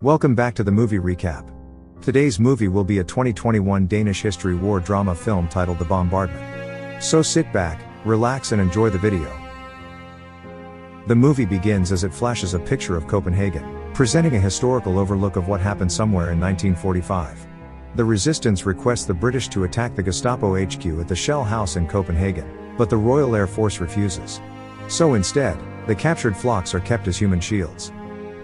Welcome back to the movie recap. Today's movie will be a 2021 Danish history war drama film titled The Bombardment. So sit back, relax and enjoy the video. The movie begins as it flashes a picture of Copenhagen, presenting a historical overlook of what happened somewhere in 1945. The resistance requests the British to attack the Gestapo HQ at the Shell House in Copenhagen, but the Royal Air Force refuses. So instead, the captured flocks are kept as human shields.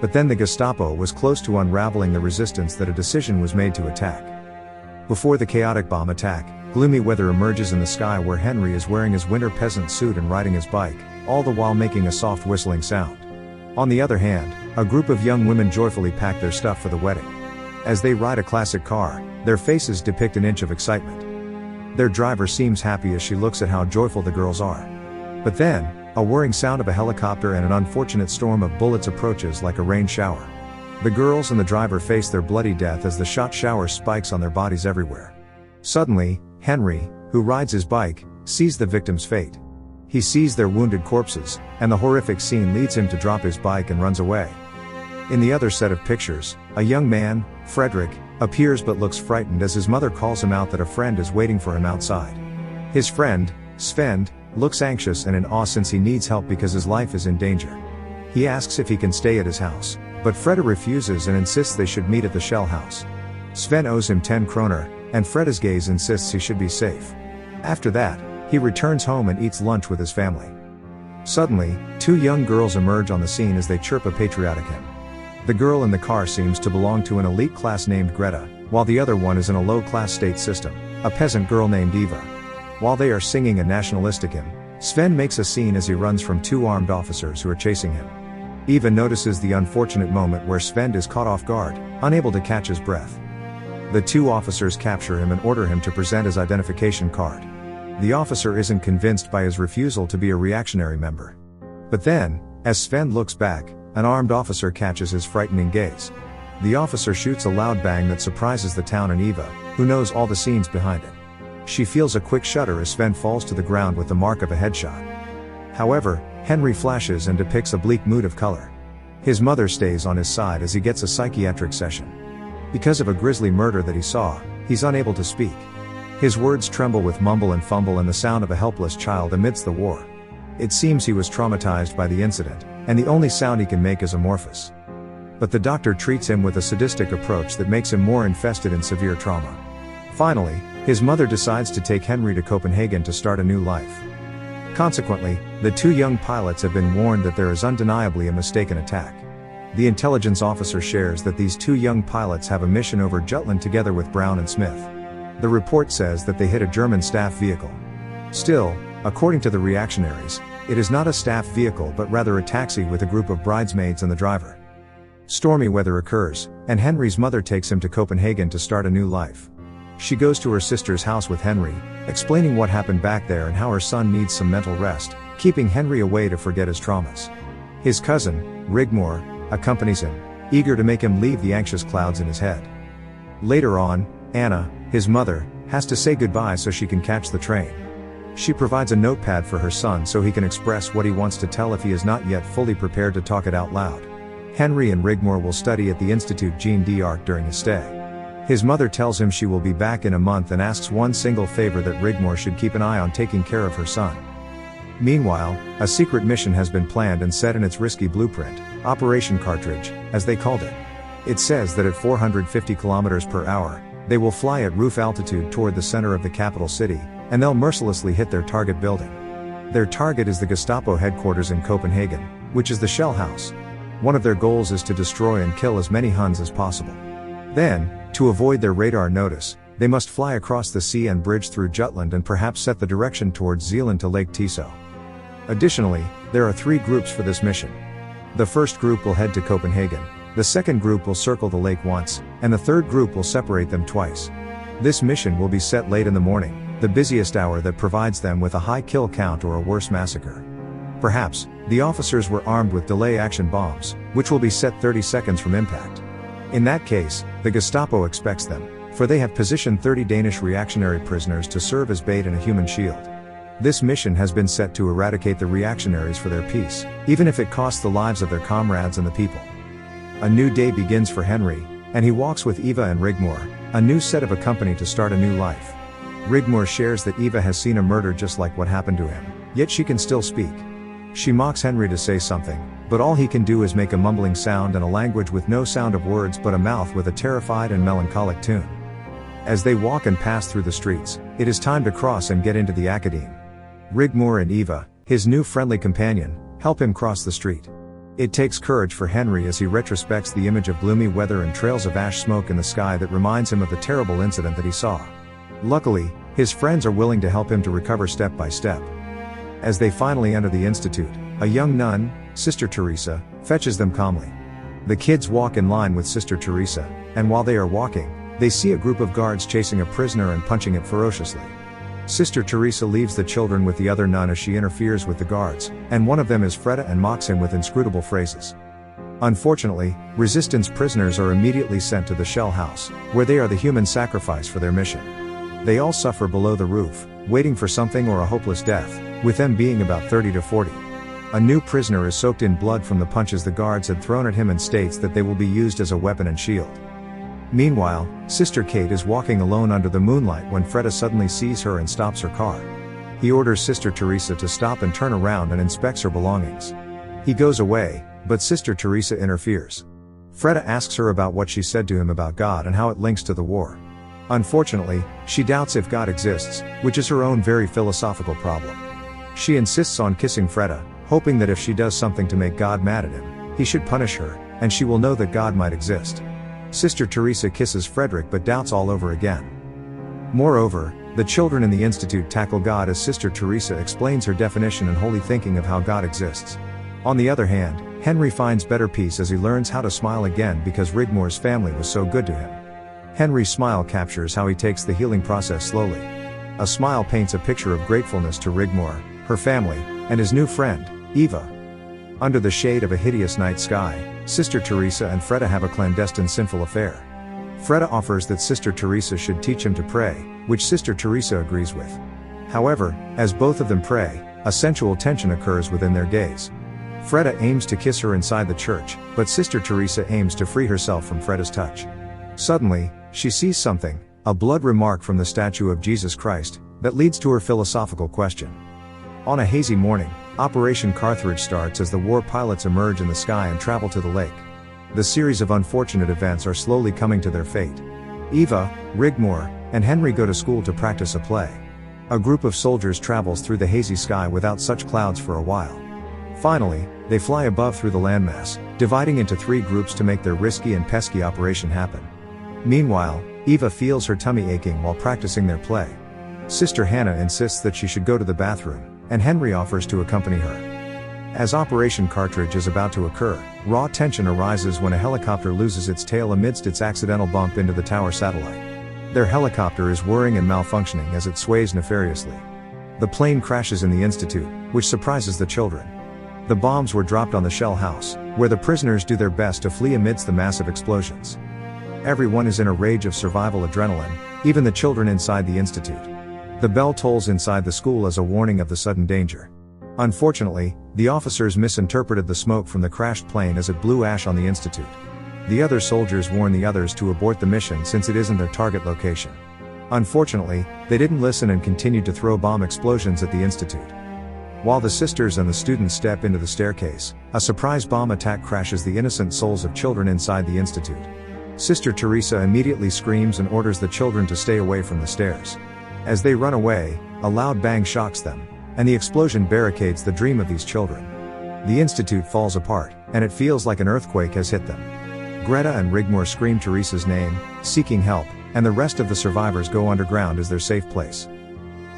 But then the Gestapo was close to unraveling the resistance that a decision was made to attack. Before the chaotic bomb attack, gloomy weather emerges in the sky where Henry is wearing his winter peasant suit and riding his bike, all the while making a soft whistling sound. On the other hand, a group of young women joyfully pack their stuff for the wedding. As they ride a classic car, their faces depict an inch of excitement. Their driver seems happy as she looks at how joyful the girls are. But then, a whirring sound of a helicopter and an unfortunate storm of bullets approaches like a rain shower. The girls and the driver face their bloody death as the shot shower spikes on their bodies everywhere. Suddenly, Henry, who rides his bike, sees the victim's fate. He sees their wounded corpses, and the horrific scene leads him to drop his bike and runs away. In the other set of pictures, a young man, Frederick, appears but looks frightened as his mother calls him out that a friend is waiting for him outside. His friend, Sven, looks anxious and in awe since he needs help because his life is in danger. He asks if he can stay at his house, but Freda refuses and insists they should meet at the Shell House. Sven owes him 10 kroner, and Freda's gaze insists he should be safe. After that, he returns home and eats lunch with his family. Suddenly, two young girls emerge on the scene as they chirp a patriotic hymn. The girl in the car seems to belong to an elite class named Greta, while the other one is in a low-class state system, a peasant girl named Eva. While they are singing a nationalistic hymn, Sven makes a scene as he runs from two armed officers who are chasing him. Eva notices the unfortunate moment where Sven is caught off guard, unable to catch his breath. The two officers capture him and order him to present his identification card. The officer isn't convinced by his refusal to be a reactionary member. But then, as Sven looks back, an armed officer catches his frightening gaze. The officer shoots a loud bang that surprises the town and Eva, who knows all the scenes behind it. She feels a quick shudder as Sven falls to the ground with the mark of a headshot. However, Henry flashes and depicts a bleak mood of color. His mother stays on his side as he gets a psychiatric session. Because of a grisly murder that he saw, he's unable to speak. His words tremble with mumble and fumble and the sound of a helpless child amidst the war. It seems he was traumatized by the incident, and the only sound he can make is amorphous. But the doctor treats him with a sadistic approach that makes him more infested in severe trauma. Finally, his mother decides to take Henry to Copenhagen to start a new life. Consequently, the two young pilots have been warned that there is undeniably a mistaken attack. The intelligence officer shares that these two young pilots have a mission over Jutland together with Brown and Smith. The report says that they hit a German staff vehicle. Still, according to the reactionaries, it is not a staff vehicle but rather a taxi with a group of bridesmaids and the driver. Stormy weather occurs, and Henry's mother takes him to Copenhagen to start a new life. She goes to her sister's house with Henry, explaining what happened back there and how her son needs some mental rest, keeping Henry away to forget his traumas. His cousin, Rigmor, accompanies him, eager to make him leave the anxious clouds in his head. Later on, Anna, his mother, has to say goodbye so she can catch the train. She provides a notepad for her son so he can express what he wants to tell if he is not yet fully prepared to talk it out loud. Henry and Rigmor will study at the Institute Jean d'Arc during his stay. His mother tells him she will be back in a month and asks one single favor that Rigmor should keep an eye on taking care of her son. Meanwhile, a secret mission has been planned and set in its risky blueprint, Operation Cartridge, as they called it. It says that at 450 kilometers per hour, they will fly at roof altitude toward the center of the capital city, and they'll mercilessly hit their target building. Their target is the Gestapo headquarters in Copenhagen, which is the Shell House. One of their goals is to destroy and kill as many Huns as possible. Then, to avoid their radar notice, they must fly across the sea and bridge through Jutland and perhaps set the direction towards Zealand to Lake Tiso. Additionally, there are 3 groups for this mission. The first group will head to Copenhagen, the second group will circle the lake once, and the third group will separate them twice. This mission will be set late in the morning, the busiest hour that provides them with a high kill count or a worse massacre. Perhaps, the officers were armed with delay action bombs, which will be set 30 seconds from impact. In that case, the Gestapo expects them, for they have positioned 30 Danish reactionary prisoners to serve as bait and a human shield. This mission has been set to eradicate the reactionaries for their peace, even if it costs the lives of their comrades and the people. A new day begins for Henry, and he walks with Eva and Rigmor, a new set of a company to start a new life. Rigmor shares that Eva has seen a murder just like what happened to him, yet she can still speak. She mocks Henry to say something, but all he can do is make a mumbling sound and a language with no sound of words but a mouth with a terrified and melancholic tune. As they walk and pass through the streets, it is time to cross and get into the academe. Rigmor and Eva, his new friendly companion, help him cross the street. It takes courage for Henry as he retrospects the image of gloomy weather and trails of ash smoke in the sky that reminds him of the terrible incident that he saw. Luckily, his friends are willing to help him to recover step by step. As they finally enter the institute, a young nun, Sister Teresa, fetches them calmly. The kids walk in line with Sister Teresa, and while they are walking, they see a group of guards chasing a prisoner and punching it ferociously. Sister Teresa leaves the children with the other nun as she interferes with the guards, and one of them is Freda and mocks him with inscrutable phrases. Unfortunately, resistance prisoners are immediately sent to the shell house, where they are the human sacrifice for their mission. They all suffer below the roof, waiting for something or a hopeless death, with them being about 30 to 40. A new prisoner is soaked in blood from the punches the guards had thrown at him and states that they will be used as a weapon and shield. Meanwhile, Sister Kate is walking alone under the moonlight when Freda suddenly sees her and stops her car. He orders Sister Teresa to stop and turn around and inspects her belongings. He goes away, but Sister Teresa interferes. Freda asks her about what she said to him about God and how it links to the war. Unfortunately, she doubts if God exists, which is her own very philosophical problem. She insists on kissing Freda, hoping that if she does something to make God mad at him, he should punish her, and she will know that God might exist. Sister Teresa kisses Frederick but doubts all over again. Moreover, the children in the institute tackle God as Sister Teresa explains her definition and holy thinking of how God exists. On the other hand, Henry finds better peace as he learns how to smile again because Rigmor's family was so good to him. Henry's smile captures how he takes the healing process slowly. A smile paints a picture of gratefulness to Rigmor, her family, and his new friend, Eva. Under the shade of a hideous night sky, Sister Teresa and Freda have a clandestine sinful affair. Freda offers that Sister Teresa should teach him to pray, which Sister Teresa agrees with. However, as both of them pray, a sensual tension occurs within their gaze. Freda aims to kiss her inside the church, but Sister Teresa aims to free herself from Freda's touch. Suddenly, she sees something, a blood remark from the statue of Jesus Christ, that leads to her philosophical question. On a hazy morning, Operation Carthage starts as the war pilots emerge in the sky and travel to the lake. The series of unfortunate events are slowly coming to their fate. Eva, Rigmor, and Henry go to school to practice a play. A group of soldiers travels through the hazy sky without such clouds for a while. Finally, they fly above through the landmass, dividing into 3 groups to make their risky and pesky operation happen. Meanwhile, Eva feels her tummy aching while practicing their play. Sister Hannah insists that she should go to the bathroom, and Henry offers to accompany her. As Operation Cartridge is about to occur, raw tension arises when a helicopter loses its tail amidst its accidental bump into the tower satellite. Their helicopter is whirring and malfunctioning as it sways nefariously. The plane crashes in the institute, which surprises the children. The bombs were dropped on the shell house, where the prisoners do their best to flee amidst the massive explosions. Everyone is in a rage of survival adrenaline, even the children inside the institute. The bell tolls inside the school as a warning of the sudden danger. Unfortunately, the officers misinterpreted the smoke from the crashed plane as it blew ash on the institute. The other soldiers warn the others to abort the mission since it isn't their target location. Unfortunately, they didn't listen and continued to throw bomb explosions at the institute. While the sisters and the students step into the staircase, a surprise bomb attack crashes the innocent souls of children inside the institute. Sister Teresa immediately screams and orders the children to stay away from the stairs. As they run away, a loud bang shocks them, and the explosion barricades the dream of these children. The institute falls apart, and it feels like an earthquake has hit them. Greta and Rigmor scream Teresa's name, seeking help, and the rest of the survivors go underground as their safe place.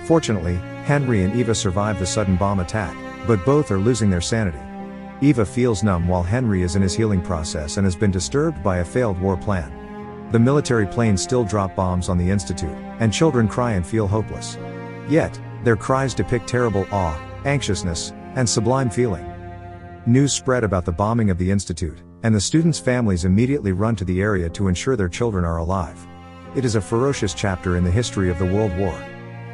Fortunately, Henry and Eva survive the sudden bomb attack, but both are losing their sanity. Eva feels numb while Henry is in his healing process and has been disturbed by a failed war plan. The military planes still drop bombs on the institute, and children cry and feel hopeless. Yet, their cries depict terrible awe, anxiousness, and sublime feeling. News spread about the bombing of the institute, and the students' families immediately run to the area to ensure their children are alive. It is a ferocious chapter in the history of the World War.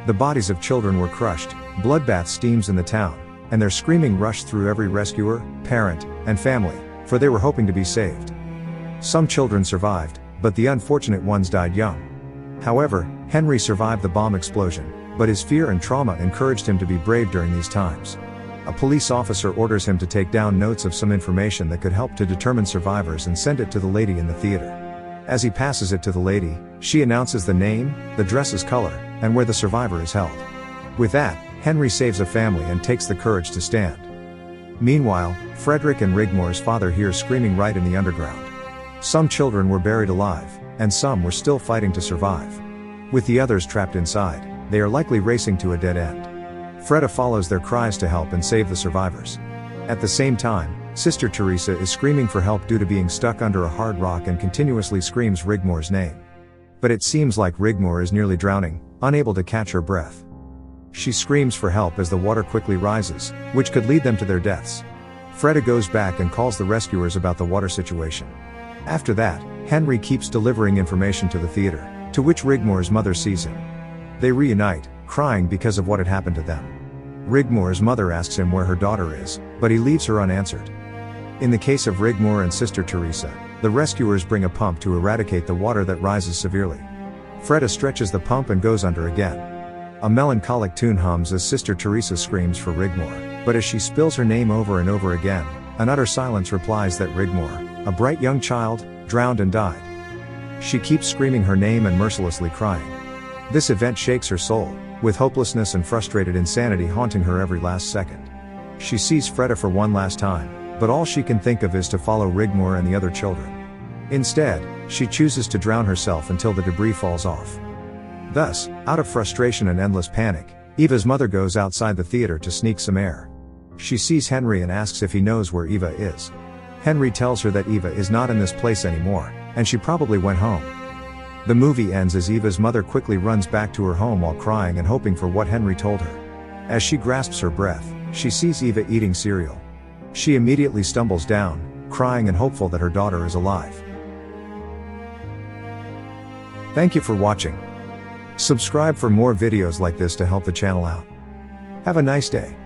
The bodies of children were crushed, bloodbath steams in the town, and their screaming rushed through every rescuer, parent, and family, for they were hoping to be saved. Some children survived, but the unfortunate ones died young. However, Henry survived the bomb explosion, but his fear and trauma encouraged him to be brave during these times. A police officer orders him to take down notes of some information that could help to determine survivors and send it to the lady in the theater. As he passes it to the lady, she announces the name, the dress's color, and where the survivor is held. With that, Henry saves a family and takes the courage to stand. Meanwhile, Frederick and Rigmore's father hears screaming right in the underground. Some children were buried alive, and some were still fighting to survive. With the others trapped inside, they are likely racing to a dead end. Freda follows their cries to help and save the survivors. At the same time, Sister Teresa is screaming for help due to being stuck under a hard rock and continuously screams Rigmore's name. But it seems like Rigmore is nearly drowning, unable to catch her breath. She screams for help as the water quickly rises, which could lead them to their deaths. Freda goes back and calls the rescuers about the water situation. After that, Henry keeps delivering information to the theater, to which Rigmore's mother sees him. They reunite, crying because of what had happened to them. Rigmore's mother asks him where her daughter is, but he leaves her unanswered. In the case of Rigmore and Sister Teresa, the rescuers bring a pump to eradicate the water that rises severely. Freda stretches the pump and goes under again. A melancholic tune hums as Sister Teresa screams for Rigmore, but as she spills her name over and over again, an utter silence replies that Rigmore, a bright young child, drowned and died. She keeps screaming her name and mercilessly crying. This event shakes her soul, with hopelessness and frustrated insanity haunting her every last second. She sees Freda for one last time, but all she can think of is to follow Rigmore and the other children. Instead, she chooses to drown herself until the debris falls off. Thus, out of frustration and endless panic, Eva's mother goes outside the theater to sneak some air. She sees Henry and asks if he knows where Eva is. Henry tells her that Eva is not in this place anymore, and she probably went home. The movie ends as Eva's mother quickly runs back to her home while crying and hoping for what Henry told her. As she grasps her breath, she sees Eva eating cereal. She immediately stumbles down, crying and hopeful that her daughter is alive. Thank you for watching. Subscribe for more videos like this to help the channel out. Have a nice day.